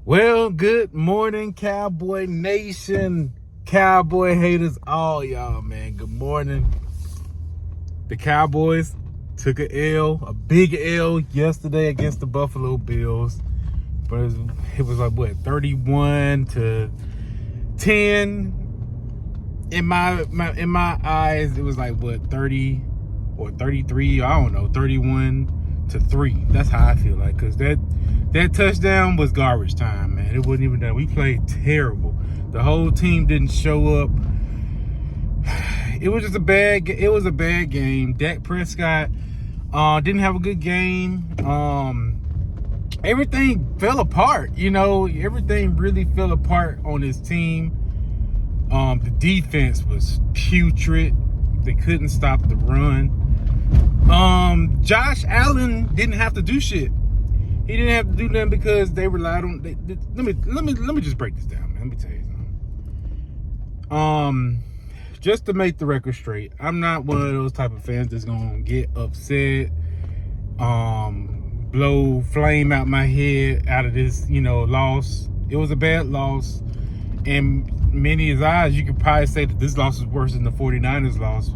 Well, good morning, Cowboy Nation, Cowboy haters, all y'all, man. Good morning. The Cowboys took a big L yesterday against the Buffalo Bills. But it was like, what, 31-10? In my eyes, it was like, what, 30 or 33, I don't know, 31-3. That's how I feel like, because that touchdown was garbage time, man. It wasn't even done. We played terrible. The whole team didn't show up. It was just a bad game. Dak Prescott didn't have a good game. Everything fell apart. Everything really fell apart on his team. The defense was putrid. They couldn't stop the run. Josh Allen didn't have to do shit. He didn't have to do nothing because they relied on. Let me just break this down, man. Let me tell you something. Just to make the record straight, I'm not one of those type of fans that's gonna get upset, blow flame out my head out of this, loss. It was a bad loss. In many eyes, you could probably say that this loss is worse than the 49ers loss.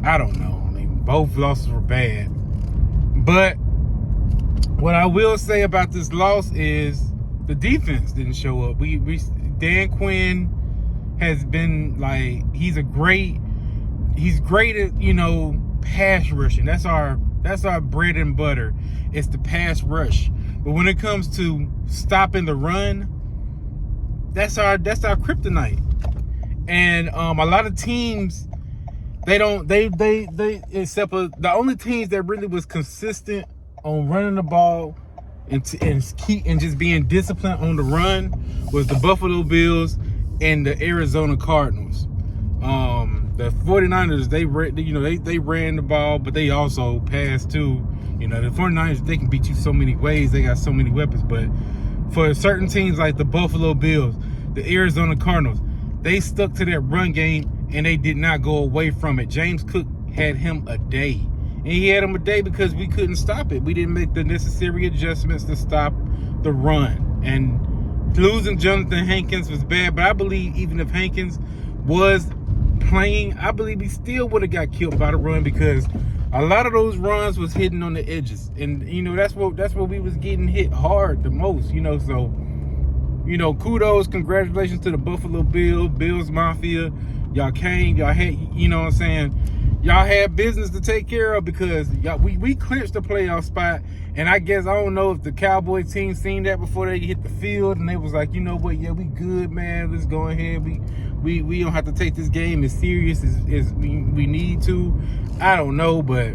I don't know. I mean, both losses were bad. But what I will say about this loss is the defense didn't show up. Dan Quinn has been like, he's great at, pass rushing. That's our bread and butter. It's the pass rush. But when it comes to stopping the run, that's our kryptonite. And a lot of teams, they except for the only teams that really was consistent on running the ball and just being disciplined on the run was the Buffalo Bills and the Arizona Cardinals. The 49ers, they ran the ball, but they also passed too. The 49ers, they can beat you so many ways. They got so many weapons. But for certain teams like the Buffalo Bills, the Arizona Cardinals, they stuck to that run game and they did not go away from it. James Cook had him a day. And he had him a day because we couldn't stop it. We didn't make the necessary adjustments to stop the run. And losing Jonathan Hankins was bad, but I believe even if Hankins was playing, I believe he still would have got killed by the run because a lot of those runs was hitting on the edges. And, that's what we was getting hit hard the most, so, kudos, congratulations to the Buffalo Bills Mafia. Y'all came, y'all had, what I'm saying? Y'all had business to take care of because we clinched the playoff spot. And I guess, I don't know if the Cowboys team seen that before they hit the field and they was like, you know what, yeah, we good, man. Let's go ahead. We don't have to take this game as serious as we need to. I don't know, but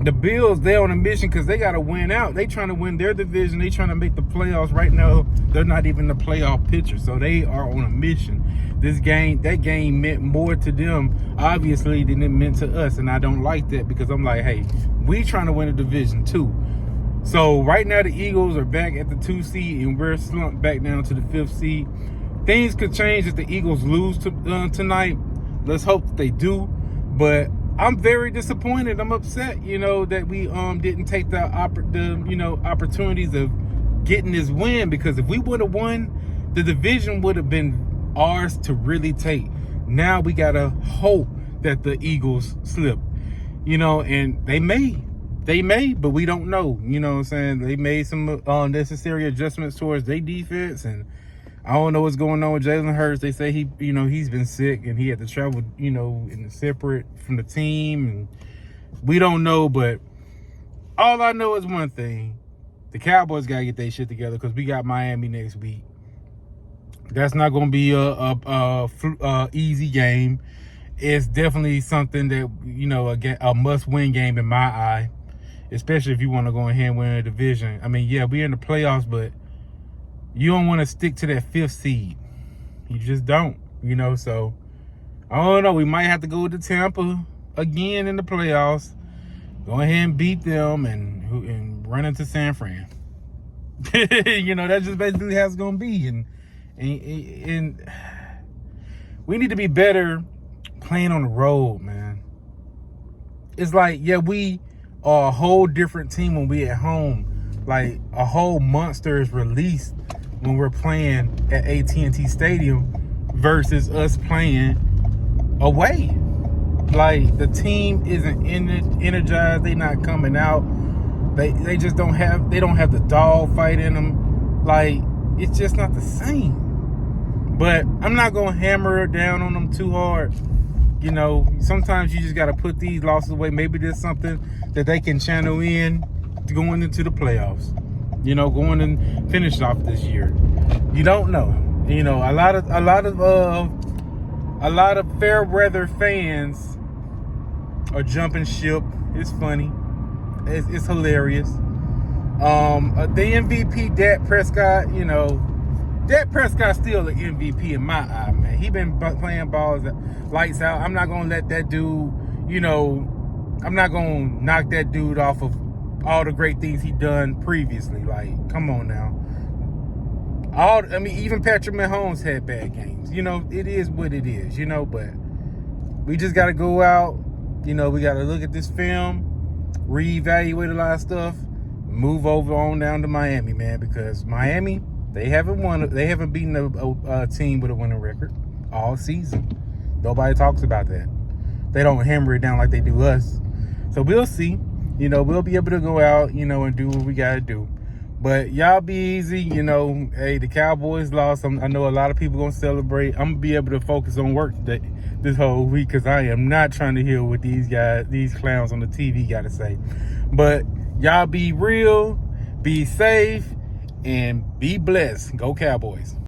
the Bills, they're on a mission because they got to win out. They trying to win their division. They trying to make the playoffs. Right now, they're not even the playoff picture. So they are on a mission. That game meant more to them, obviously, than it meant to us. And I don't like that because I'm like, hey, we trying to win a division too. So right now, the Eagles are back at the 2 seed and we're slumped back down to the 5th seed. Things could change if the Eagles lose tonight. Let's hope that they do. But I'm very disappointed. I'm upset, that we didn't take the opportunities of getting this win, because if we would have won, the division would have been ours to really take. Now we gotta hope that the Eagles slip, and they may, but we don't know. You know what I'm saying? They made some necessary adjustments towards their defense, and I don't know what's going on with Jalen Hurts. They say he's been sick and he had to travel, in separate from the team, and we don't know. But all I know is one thing: the Cowboys gotta get their shit together because we got Miami next week. That's not gonna be a easy game. It's definitely something that a must-win game in my eye, especially if you want to go ahead and win a division. I mean, yeah, we're in the playoffs, but you don't want to stick to that 5th seed. You just don't, so I don't know. We might have to go to Tampa again in the playoffs. Go ahead and beat them and run into San Fran. That's just basically how it's going to be. And we need to be better playing on the road, man. It's like, yeah, we are a whole different team when we at home. like a whole monster is released when we're playing at AT&T Stadium versus us playing away. Like, the team isn't energized. They not coming out. They just don't have the dog fight in them. Like, it's just not the same. But I'm not gonna hammer it down on them too hard. You know, sometimes you just gotta put these losses away. Maybe there's something that they can channel in going into the playoffs. You know, going and finish off this year. You don't know. You know, a lot of fair weather fans are jumping ship. It's funny. It's hilarious. The MVP, Dak Prescott, you know, Dak Prescott's still an MVP in my eye, man. He been playing balls lights out. I'm not going to let that dude, you know, I'm not going to knock that dude off of all the great things he done previously. Like, come on now. Even Patrick Mahomes had bad games. You know, it is what it is, you know, but we just got to go out. You know, we got to look at this film, reevaluate a lot of stuff, move over on down to Miami, man, because Miami, they haven't beaten a team with a winning record all season. Nobody talks about that. They don't hammer it down like they do us. So we'll see. You know, we'll be able to go out, you know, and do what we got to do. But y'all be easy. You know, hey, the Cowboys lost. I know a lot of people going to celebrate. I'm going to be able to focus on work this whole week because I am not trying to hear what these clowns on the TV got to say. But y'all be real, be safe, and be blessed. Go Cowboys.